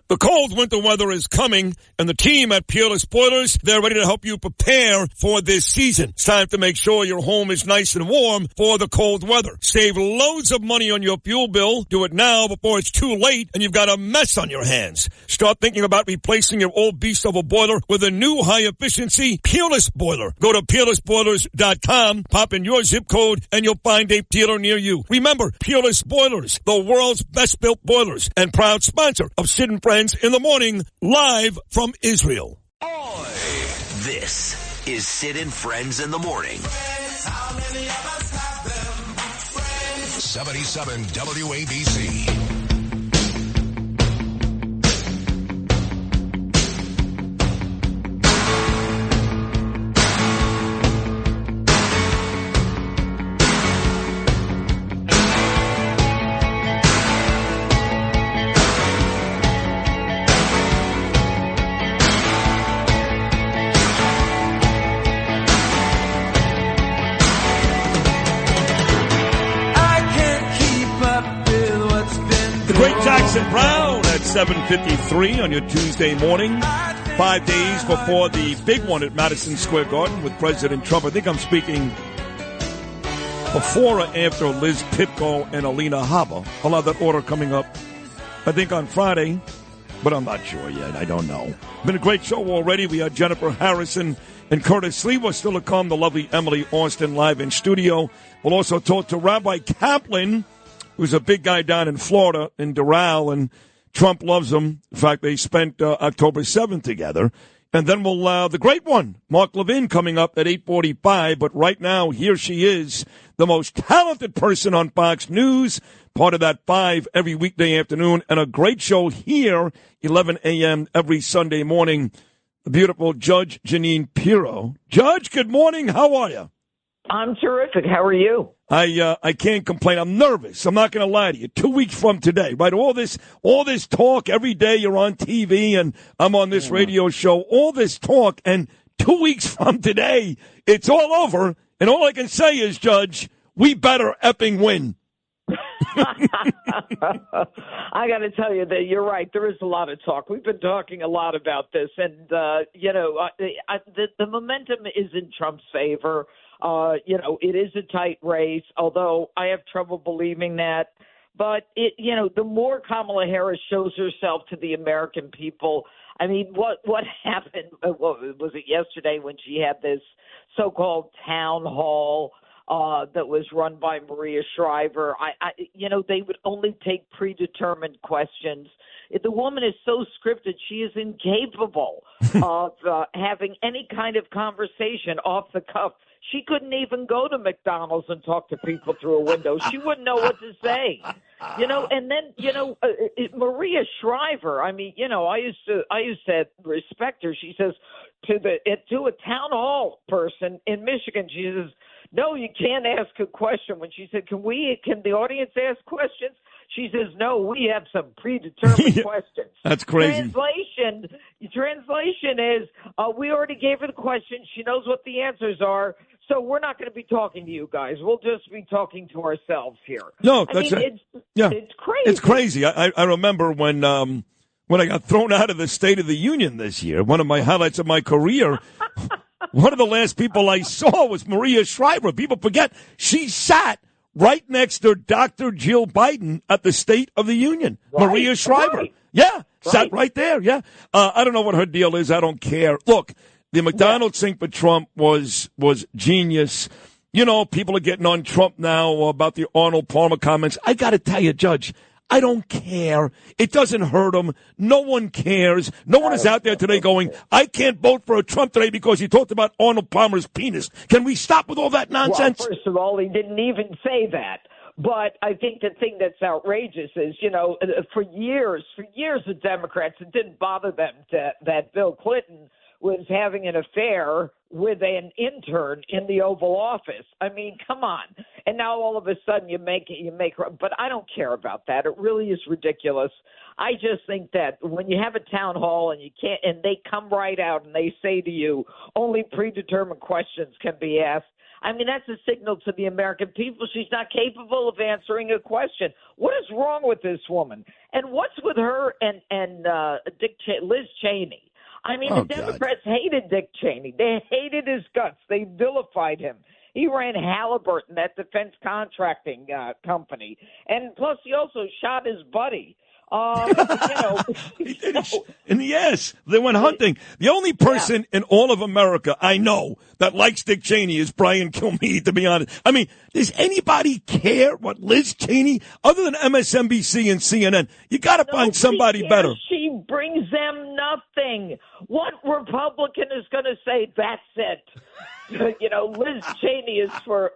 The cold winter weather is coming, and the team at Peerless Boilers, they're ready to help you prepare for this season. It's time to make sure your home is nice and warm for the cold weather. Save loads of money on your fuel bill. Do it now before it's too late and you've got a mess on your hands. Start thinking about replacing your old beast of a boiler with a new high-efficiency Peerless Boiler. Go to peerlessboilers.com, pop in your zip code, and you'll find a dealer near you. Remember, Peerless Boilers, the world's best-built boilers, and proud sponsor of Sid and Friends in the Morning, live from Israel. Oy. This is Sid and Friends in the Morning. 77 WABC. Brown at 7:53 on your Tuesday morning, 5 days before the big one at Madison Square Garden with President Trump. I think I'm speaking before or after Liz Pitko and Alina Habba. I'll have that order coming up, I think, on Friday, but I'm not sure yet. I don't know. Been a great show already. We had Jennifer Harrison and Curtis Lee. We're still to come. The lovely Emily Austin live in studio. We'll also talk to Rabbi Kaplan, who's a big guy down in Florida, in Doral, and Trump loves him. In fact, they spent October 7th together. And then we'll, the great one, Mark Levin, coming up at 8:45. But right now, here she is, the most talented person on Fox News, part of that 5 every weekday afternoon, and a great show here, 11 a.m. every Sunday morning. The beautiful Judge Jeanine Pirro. Judge, good morning. How are you? I'm terrific. How are you? I can't complain. I'm nervous. I'm not going to lie to you. 2 weeks from today, right? All this talk every day. You're on TV and I'm on this radio show. All this talk, and 2 weeks from today, it's all over. And all I can say is, Judge, we better effing win. I got to tell you that you're right. There is a lot of talk. We've been talking a lot about this, and the momentum is in Trump's favor. It is a tight race, although I have trouble believing that. But the more Kamala Harris shows herself to the American people, I mean, what happened? Was it yesterday when she had this so-called town hall that was run by Maria Shriver? They would only take predetermined questions. The woman is so scripted; she is incapable of having any kind of conversation off the cuff. She couldn't even go to McDonald's and talk to people through a window. She wouldn't know what to say, And then, Maria Shriver. I mean, I used to respect her. She says to a town hall person in Michigan, she says, "No, you can't ask a question." When she said, "Can the audience ask questions?" She says, "No, we have some predetermined questions." That's crazy. Translation is, we already gave her the question. She knows what the answers are. So we're not going to be talking to you guys. We'll just be talking to ourselves here. No, that's it's crazy. It's crazy. I remember when I got thrown out of the State of the Union this year, one of my highlights of my career, one of the last people I saw was Maria Shriver. People forget she sat right next to Dr. Jill Biden at the State of the Union. Right, Maria Shriver. Right. Yeah, sat right there. Yeah. I don't know what her deal is. I don't care. Look, the McDonald's thing for Trump was genius. People are getting on Trump now about the Arnold Palmer comments. I got to tell you, Judge, I don't care. It doesn't hurt him. No one cares. No one is out there today going, I can't vote for a Trump today because he talked about Arnold Palmer's penis. Can we stop with all that nonsense? Well, first of all, he didn't even say that. But I think the thing that's outrageous is, for years, the Democrats, it didn't bother them that Bill Clinton was having an affair with an intern in the Oval Office. I mean, come on. And now all of a sudden you make, but I don't care about that. It really is ridiculous. I just think that when you have a town hall and they come right out and they say to you, only predetermined questions can be asked, I mean, that's a signal to the American people. She's not capable of answering a question. What is wrong with this woman? And what's with her and Liz Cheney? I mean, the Democrats hated Dick Cheney. They hated his guts. They vilified him. He ran Halliburton, that defense contracting company. And plus, he also shot his buddy. And yes, they went hunting. The only person in all of America I know that likes Dick Cheney is Brian Kilmeade, to be honest. I mean, does anybody care what Liz Cheney, other than MSNBC and CNN? You got to find somebody better. She brings them nothing. What Republican is going to say, that's it? Liz Cheney is for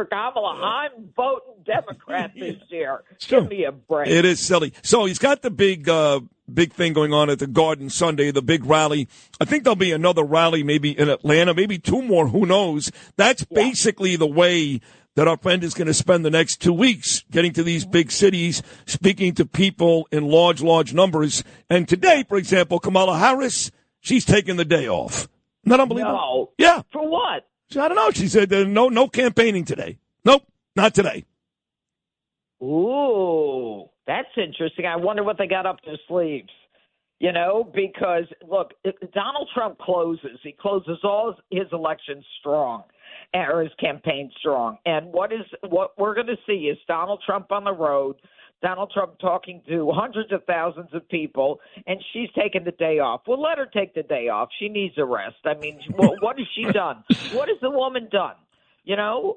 Kamala. I'm voting Democrat this year. Give me a break. It is silly. So he's got the big thing going on at the Garden Sunday, the big rally. I think there'll be another rally maybe in Atlanta, maybe two more. Who knows? That's basically the way that our friend is going to spend the next 2 weeks, getting to these big cities, speaking to people in large, large numbers. And today, for example, Kamala Harris, she's taking the day off. Not unbelievable? No. Yeah. For what? I don't know. She said no campaigning today. Nope, not today. Ooh, that's interesting. I wonder what they got up their sleeves. Because, look, if Donald Trump closes. He closes all his elections strong, or his campaign strong. And what we're going to see is Donald Trump on the road, Donald Trump talking to hundreds of thousands of people, and she's taking the day off. Well, let her take the day off. She needs a rest. I mean, what has she done? What has the woman done?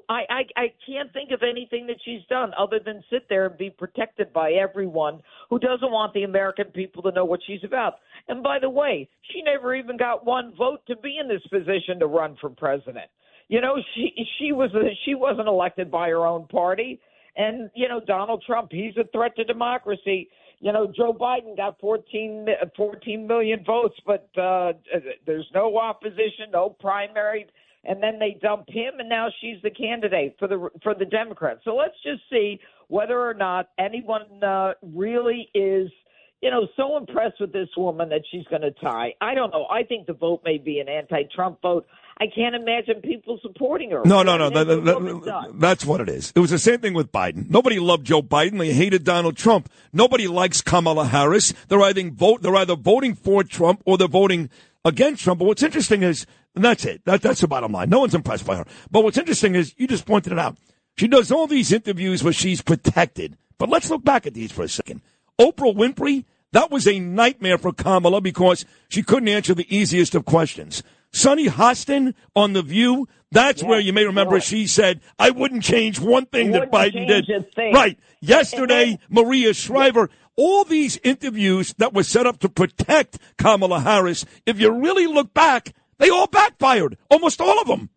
I can't think of anything that she's done other than sit there and be protected by everyone who doesn't want the American people to know what she's about. And by the way, she never even got one vote to be in this position to run for president. She wasn't elected by her own party. And, Donald Trump, he's a threat to democracy. Joe Biden got 14 million votes, but there's no opposition, no primary. And then they dump him, and now she's the candidate for the Democrats. So let's just see whether or not anyone really is, so impressed with this woman that she's going to tie. I don't know. I think the vote may be an anti-Trump vote. I can't imagine people supporting her. No. That's what it is. It was the same thing with Biden. Nobody loved Joe Biden. They hated Donald Trump. Nobody likes Kamala Harris. They're either voting for Trump or they're voting against Trump. But what's interesting is, and that's it. That's the bottom line. No one's impressed by her. But what's interesting is, you just pointed it out. She does all these interviews where she's protected. But let's look back at these for a second. Oprah Winfrey, that was a nightmare for Kamala because she couldn't answer the easiest of questions. Sonny Hostin on The View, that's where you may remember she said, I wouldn't change one thing that Biden did. Right. Yesterday, Maria Shriver, all these interviews that were set up to protect Kamala Harris, if you really look back, they all backfired, almost all of them.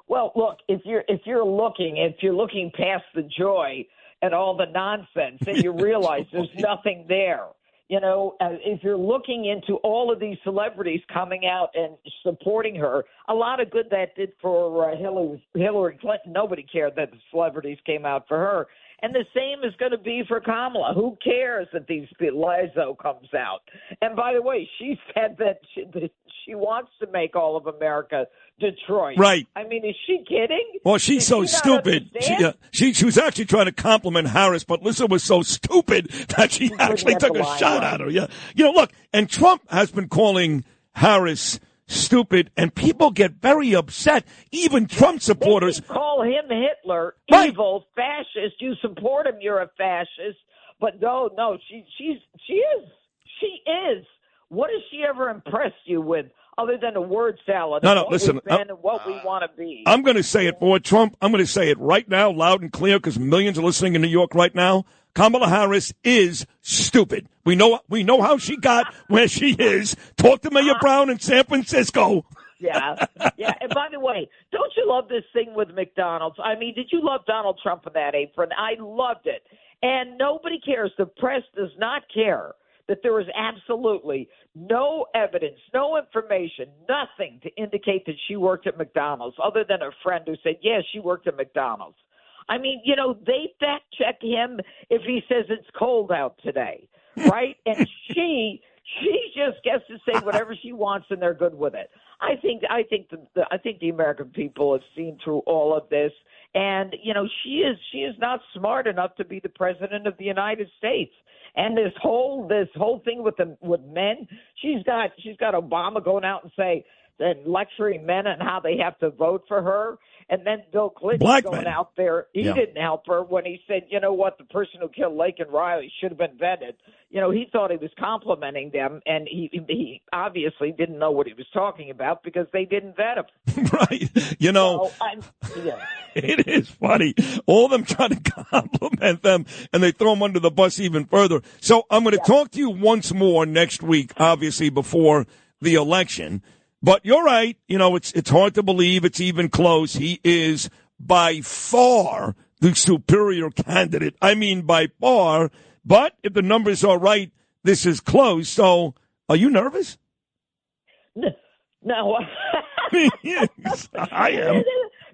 Well, look, if you're looking past the joy and all the nonsense, then you realize there's nothing there. If you're looking into all of these celebrities coming out and supporting her, a lot of good that did for Hillary Clinton. Nobody cared that the celebrities came out for her. And the same is going to be for Kamala. Who cares that Lizzo comes out? And by the way, she said that she wants to make all of America Detroit. Right. I mean, is she kidding? Well, she's so stupid. She was actually trying to compliment Harris, but Lisa was so stupid that she actually took a shot at her. Yeah. Look, and Trump has been calling Harris stupid, and people get very upset. Even Trump supporters call him Hitler, evil, fascist. You support him, you're a fascist. But no, she is. What has she ever impressed you with, other than a word salad? No, listen. And what we want to be. I'm going to say it for Trump. I'm going to say it right now, loud and clear, because millions are listening in New York right now. Kamala Harris is stupid. We know how she got where she is. Talk to Mayor Brown in San Francisco. Yeah. And by the way, don't you love this thing with McDonald's? I mean, did you love Donald Trump in that apron? I loved it. And nobody cares. The press does not care that there is absolutely no evidence, no information, nothing to indicate that she worked at McDonald's, other than a friend who said, yes, she worked at McDonald's. I mean, they fact check him if he says it's cold out today, right? And she just gets to say whatever she wants, and they're good with it. I think the American people have seen through all of this, and she is not smart enough to be the president of the United States. And this whole thing with men, she's got Obama going out and lecturing men on how they have to vote for her. And then Bill Clinton going out there. He didn't help her when he said, you know what, the person who killed Laken Riley should have been vetted. He thought he was complimenting them, and he obviously didn't know what he was talking about because they didn't vet him. Right. It is funny. All of them trying to compliment them, and they throw them under the bus even further. So I'm going to talk to you once more next week, obviously, before the election. But you're right. It's hard to believe it's even close. He is by far the superior candidate. I mean, by far. But if the numbers are right, this is close. So are you nervous? No. Yes, I am.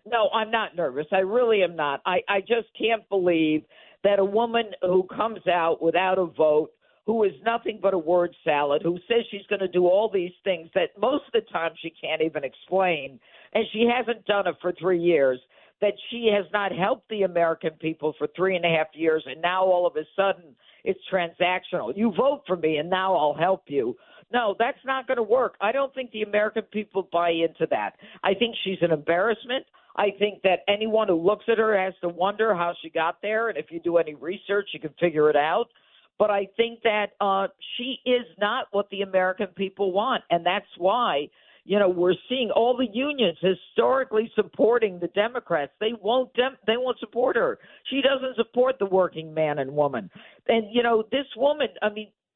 No, I'm not nervous. I really am not. I just can't believe that a woman who comes out without a vote, who is nothing but a word salad, who says she's going to do all these things that most of the time she can't even explain, and she hasn't done it for 3 years, that she has not helped the American people for 3.5 years, and now all of a sudden it's transactional. You vote for me, and now I'll help you. No, that's not going to work. I don't think the American people buy into that. I think she's an embarrassment. I think that anyone who looks at her has to wonder how she got there, and if you do any research, you can figure it out. But I think that she is not what the American people want, and that's why, we're seeing all the unions historically supporting the Democrats. They won't support her. She doesn't support the working man and woman. And this woman,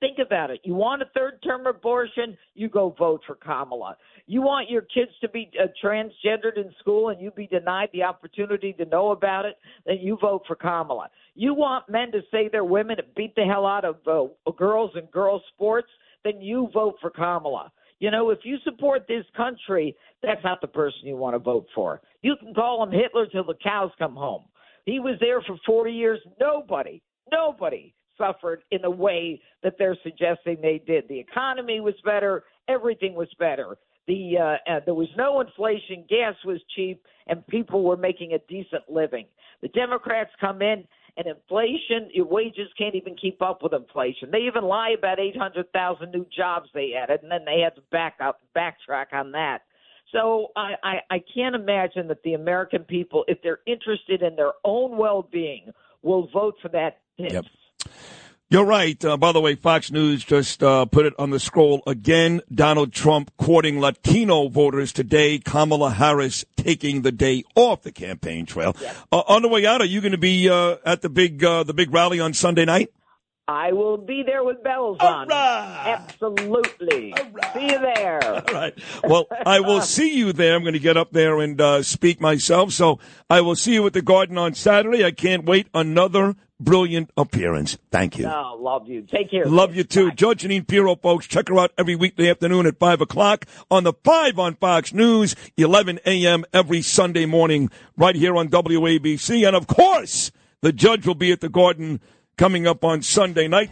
think about it. You want a third-term abortion, you go vote for Kamala. You want your kids to be transgendered in school and you be denied the opportunity to know about it, then you vote for Kamala. You want men to say they're women and beat the hell out of girls in girls' sports, then you vote for Kamala. If you support this country, that's not the person you want to vote for. You can call him Hitler till the cows come home. He was there for 40 years. Nobody suffered in the way that they're suggesting they did. The economy was better. Everything was better. There was no inflation. Gas was cheap, and people were making a decent living. The Democrats come in, and inflation, your wages can't even keep up with inflation. They even lie about 800,000 new jobs they added, and then they had to backtrack on that. So I can't imagine that the American people, if they're interested in their own well-being, will vote for that. Yep. You're right. By the way, Fox News just put it on the scroll again. Donald Trump courting Latino voters today. Kamala Harris taking the day off the campaign trail. Yes. On the way out, are you going to be at the big rally on Sunday night? I will be there with bells All on. Right. Absolutely. All right. See you there. All right. Well, I will see you there. I'm going to get up there and speak myself. So I will see you at the Garden on Saturday. I can't wait. Another brilliant appearance. Thank you. No, love you. Take care. Love you too. Bye. Judge Jeanine Pirro, folks. Check her out every weekday afternoon at 5 o'clock on the 5 on Fox News, 11 a.m. every Sunday morning right here on WABC. And, of course, the judge will be at the Garden coming up on Sunday night.